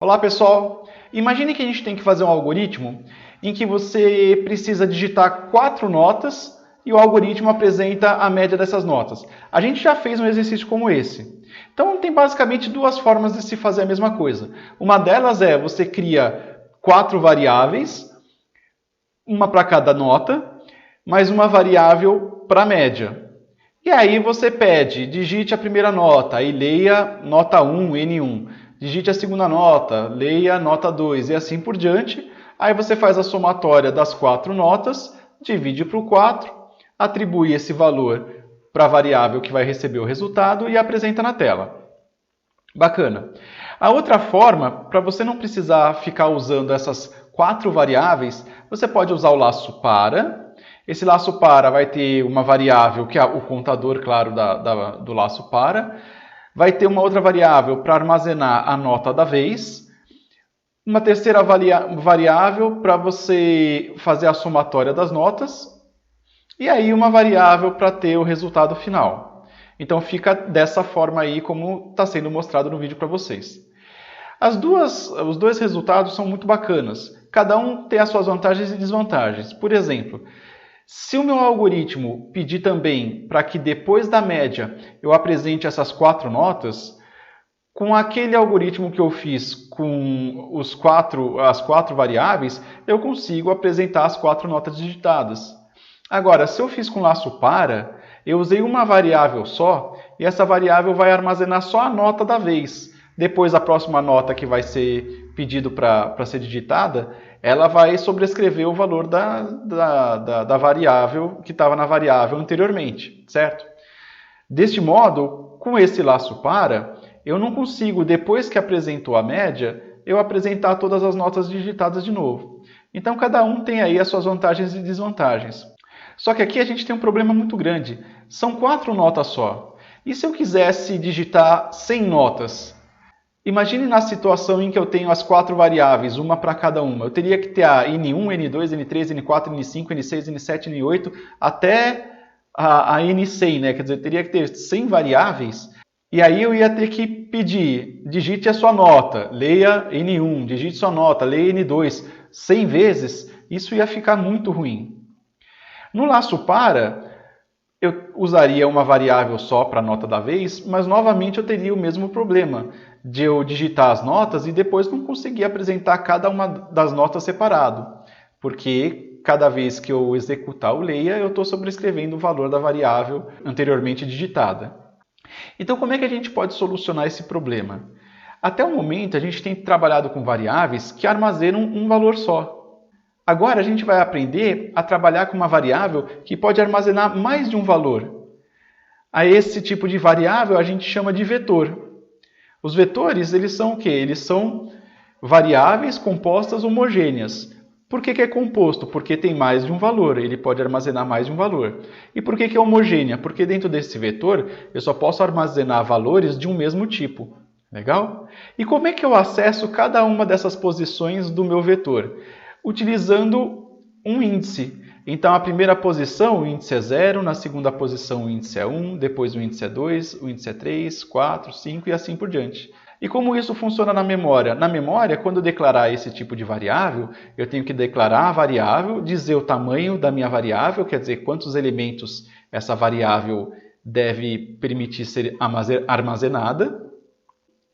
Olá pessoal, imagine que a gente tem que fazer um algoritmo em que você precisa digitar 4 notas e o algoritmo apresenta a média dessas notas. A gente já fez um exercício como esse. Então tem basicamente duas formas de se fazer a mesma coisa. Uma delas é você cria 4 variáveis, uma para cada nota, mais uma variável para a média. E aí você pede, digite a primeira nota e leia nota 1, N1. Digite a segunda nota, leia nota 2 e assim por diante. Aí você faz a somatória das 4 notas, divide por 4, atribui esse valor para a variável que vai receber o resultado e apresenta na tela. Bacana. A outra forma, para você não precisar ficar usando essas 4 variáveis, você pode usar o laço para. Esse laço para vai ter uma variável, que é o contador, claro, do laço para. Vai ter uma outra variável para armazenar a nota da vez. Uma terceira variável para você fazer a somatória das notas. E aí uma variável para ter o resultado final. Então fica dessa forma aí como está sendo mostrado no vídeo para vocês. Os dois resultados são muito bacanas. Cada um tem as suas vantagens e desvantagens. Por exemplo, se o meu algoritmo pedir também para que depois da média eu apresente essas 4 notas, com aquele algoritmo que eu fiz com as 4 variáveis, eu consigo apresentar as 4 notas digitadas. Agora, se eu fiz com laço para, eu usei uma variável só e essa variável vai armazenar só a nota da vez. Depois, a próxima nota que vai ser pedido para ser digitada, ela vai sobrescrever o valor da variável que estava na variável anteriormente, certo? Deste modo, com esse laço para, eu não consigo, depois que apresentou a média, eu apresentar todas as notas digitadas de novo. Então, cada um tem aí as suas vantagens e desvantagens. Só que aqui a gente tem um problema muito grande. São 4 notas só. E se eu quisesse digitar 100 notas? Imagine na situação em que eu tenho as 4 variáveis, uma para cada uma. Eu teria que ter a N1, N2, N3, N4, N5, N6, N7, N8, até a N100, né? Quer dizer, eu teria que ter 100 variáveis. E aí eu ia ter que pedir, digite a sua nota, leia N1, digite sua nota, leia N2, 100 vezes. Isso ia ficar muito ruim. No laço para, eu usaria uma variável só para a nota da vez, mas novamente eu teria o mesmo problema de eu digitar as notas e depois não conseguir apresentar cada uma das notas separado, porque cada vez que eu executar o leia, eu estou sobrescrevendo o valor da variável anteriormente digitada. Então, como é que a gente pode solucionar esse problema? Até o momento, a gente tem trabalhado com variáveis que armazenam um valor só. Agora a gente vai aprender a trabalhar com uma variável que pode armazenar mais de um valor. A esse tipo de variável a gente chama de vetor. Os vetores, eles são o quê? Eles são variáveis compostas homogêneas. Por que é composto? Porque tem mais de um valor, ele pode armazenar mais de um valor. E por que é homogênea? Porque dentro desse vetor eu só posso armazenar valores de um mesmo tipo. Legal? E como é que eu acesso cada uma dessas posições do meu vetor? Utilizando um índice. Então, a primeira posição, o índice é 0, na segunda posição, o índice é 1, depois o índice é 2, o índice é 3, 4, 5 e assim por diante. E como isso funciona na memória? Na memória, quando eu declarar esse tipo de variável, eu tenho que declarar a variável, dizer o tamanho da minha variável, quer dizer, quantos elementos essa variável deve permitir ser armazenada.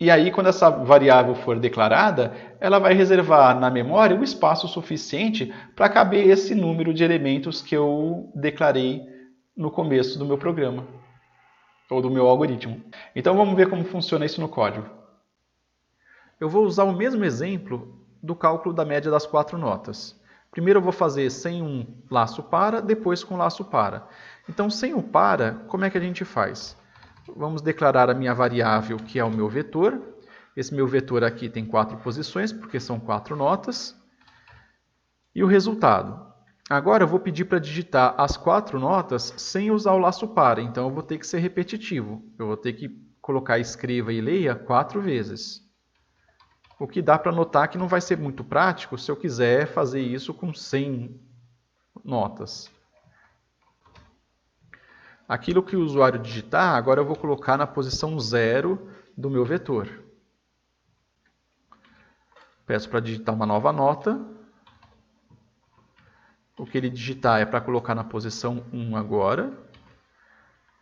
E aí, quando essa variável for declarada, ela vai reservar na memória um espaço suficiente para caber esse número de elementos que eu declarei no começo do meu programa, ou do meu algoritmo. Então, vamos ver como funciona isso no código. Eu vou usar o mesmo exemplo do cálculo da média das 4 notas. Primeiro eu vou fazer sem um laço para, depois com laço para. Então, sem o para, como é que a gente faz? Vamos declarar a minha variável, que é o meu vetor. Esse meu vetor aqui tem 4 posições, porque são 4 notas. E o resultado. Agora eu vou pedir para digitar as 4 notas sem usar o laço para. Então eu vou ter que ser repetitivo. Eu vou ter que colocar escreva e leia 4 vezes. O que dá para notar que não vai ser muito prático se eu quiser fazer isso com 100 notas. Aquilo que o usuário digitar, agora eu vou colocar na posição 0 do meu vetor. Peço para digitar uma nova nota. O que ele digitar é para colocar na posição 1 agora.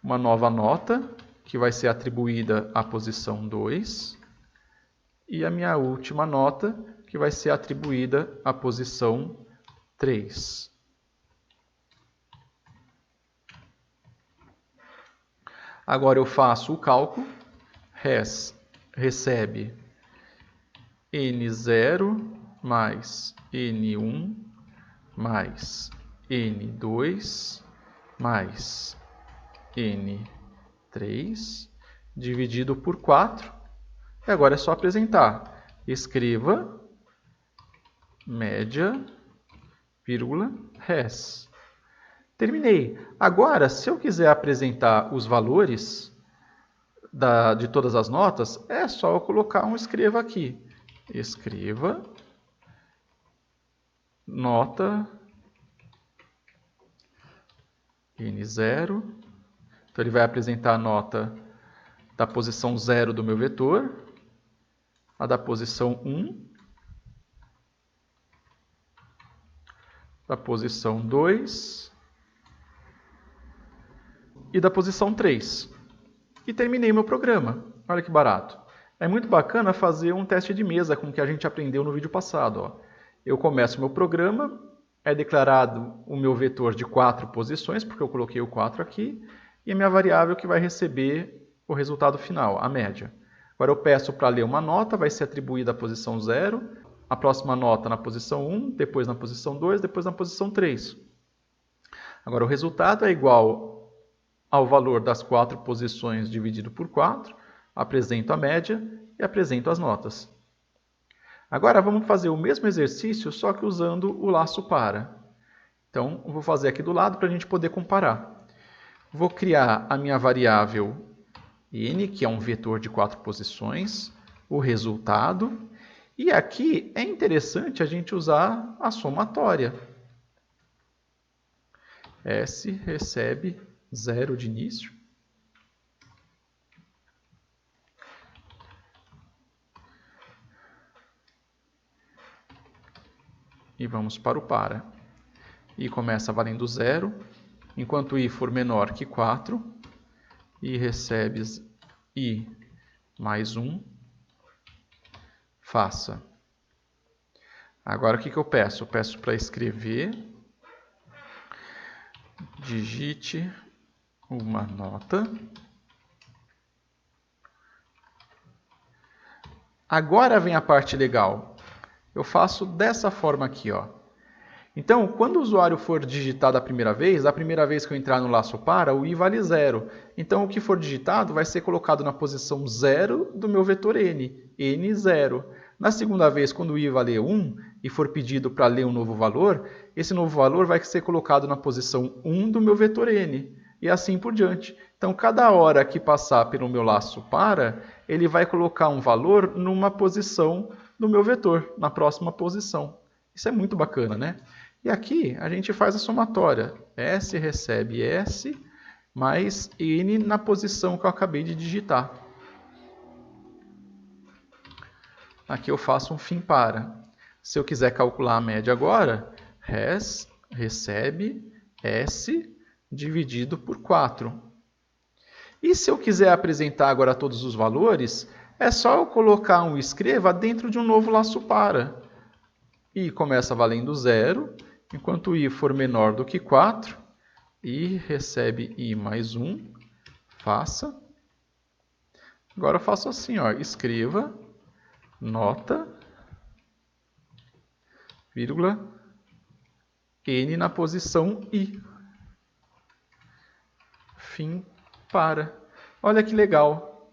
Uma nova nota, que vai ser atribuída à posição 2. E a minha última nota, que vai ser atribuída à posição 3. Agora eu faço o cálculo. Recebe N0 mais N1 mais N2 mais N3 dividido por 4. E agora é só apresentar. Escreva média, vírgula, res. Terminei. Agora, se eu quiser apresentar os valores de todas as notas, é só eu colocar um escreva aqui. Escreva nota N0. Então, ele vai apresentar a nota da posição 0 do meu vetor, a da posição 1, da posição 2 e da posição 3. E terminei meu programa. Olha que barato. É muito bacana fazer um teste de mesa com o que a gente aprendeu no vídeo passado. Ó. Eu começo meu programa, é declarado o meu vetor de 4 posições, porque eu coloquei o 4 aqui, e a minha variável que vai receber o resultado final, a média. Agora eu peço para ler uma nota, vai ser atribuída à posição 0, a próxima nota na posição 1, depois na posição 2, depois na posição 3. Agora o resultado é igual ao valor das 4 posições dividido por 4, apresento a média e apresento as notas. Agora vamos fazer o mesmo exercício, só que usando o laço para. Então, eu vou fazer aqui do lado para a gente poder comparar. Vou criar a minha variável n, que é um vetor de 4 posições, o resultado, e aqui é interessante a gente usar a somatória. S recebe 0 de início. E vamos para o para. I começa valendo 0, enquanto I for menor que 4, I recebe I mais 1, faça. Agora o que eu peço? Eu peço para escrever, digite uma nota. Agora vem a parte legal. Eu faço dessa forma aqui, ó. Então, quando o usuário for digitado a primeira vez que eu entrar no laço para, o I vale 0. Então, o que for digitado vai ser colocado na posição 0 do meu vetor n, n0. Na segunda vez, quando o I valer 1 e for pedido para ler um novo valor, esse novo valor vai ser colocado na posição 1 do meu vetor n, e assim por diante. Então, cada hora que passar pelo meu laço para, ele vai colocar um valor numa posição do meu vetor, na próxima posição. Isso é muito bacana, né? E aqui a gente faz a somatória. S recebe S mais N na posição que eu acabei de digitar. Aqui eu faço um fim para. Se eu quiser calcular a média agora, res recebe S dividido por 4. E se eu quiser apresentar agora todos os valores, é só eu colocar um escreva dentro de um novo laço para. I começa valendo 0, enquanto I for menor do que 4, I recebe I mais 1, faça. Agora eu faço assim, ó, escreva nota, vírgula, N na posição I. Fim para. Olha que legal.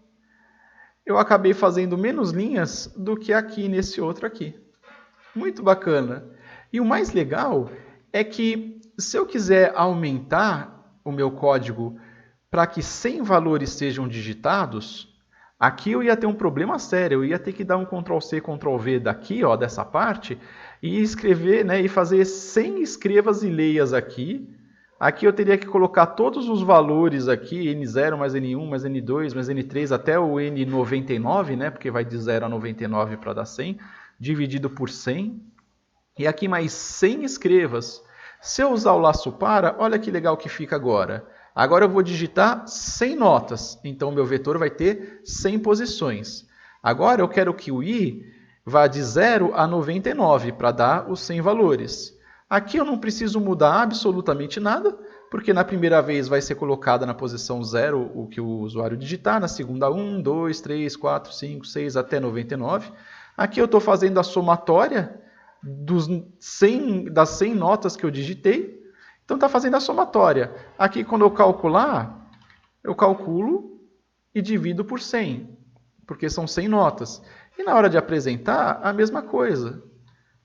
Eu acabei fazendo menos linhas do que aqui nesse outro aqui. Muito bacana. E o mais legal é que se eu quiser aumentar o meu código para que 100 valores sejam digitados, aqui eu ia ter um problema sério. Eu ia ter que dar um Ctrl+C, Ctrl+V daqui, ó, dessa parte, e escrever, né, e fazer 100 escrevas e leias aqui. Aqui eu teria que colocar todos os valores aqui, N0 mais N1 mais N2 mais N3 até o N99, né, porque vai de 0 a 99 para dar 100. dividido por 100. E aqui mais 100 escrevas. Se eu usar o laço para, olha que legal que fica agora. Agora eu vou digitar 100 notas. Então, meu vetor vai ter 100 posições. Agora eu quero que o i vá de 0 a 99 para dar os 100 valores. Aqui eu não preciso mudar absolutamente nada, porque na primeira vez vai ser colocada na posição 0 o que o usuário digitar, na segunda 1, 2, 3, 4, 5, 6 até 99. Aqui eu estou fazendo a somatória das 100 notas que eu digitei. Então está fazendo a somatória. Aqui quando eu calcular, eu calculo e divido por 100, porque são 100 notas. E na hora de apresentar, a mesma coisa.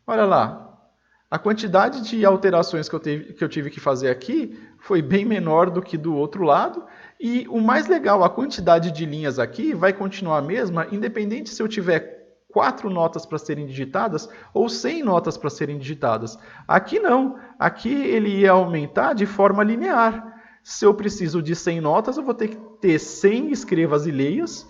Olha lá. A quantidade de alterações que eu tive que fazer aqui foi bem menor do que do outro lado. E o mais legal, a quantidade de linhas aqui vai continuar a mesma, independente se eu tiver 4 notas para serem digitadas ou 100 notas para serem digitadas. Aqui não. Aqui ele ia aumentar de forma linear. Se eu preciso de 100 notas, eu vou ter que ter 100 escrevas e leias.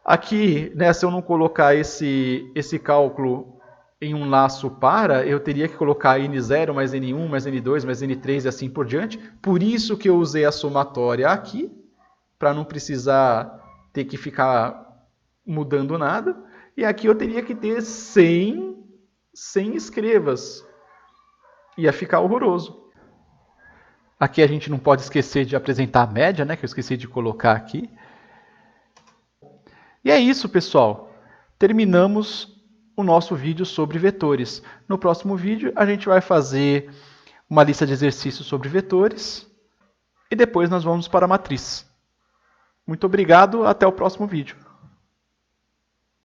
Aqui, né, se eu não colocar esse cálculo em um laço para, eu teria que colocar N0 mais N1 mais N2 mais N3 e assim por diante. Por isso que eu usei a somatória aqui, para não precisar ter que ficar mudando nada. E aqui eu teria que ter 100 escrevas. Ia ficar horroroso. Aqui a gente não pode esquecer de apresentar a média, né, que eu esqueci de colocar aqui. E é isso, pessoal. Terminamos o nosso vídeo sobre vetores. No próximo vídeo, a gente vai fazer uma lista de exercícios sobre vetores e depois nós vamos para a matriz. Muito obrigado, até o próximo vídeo.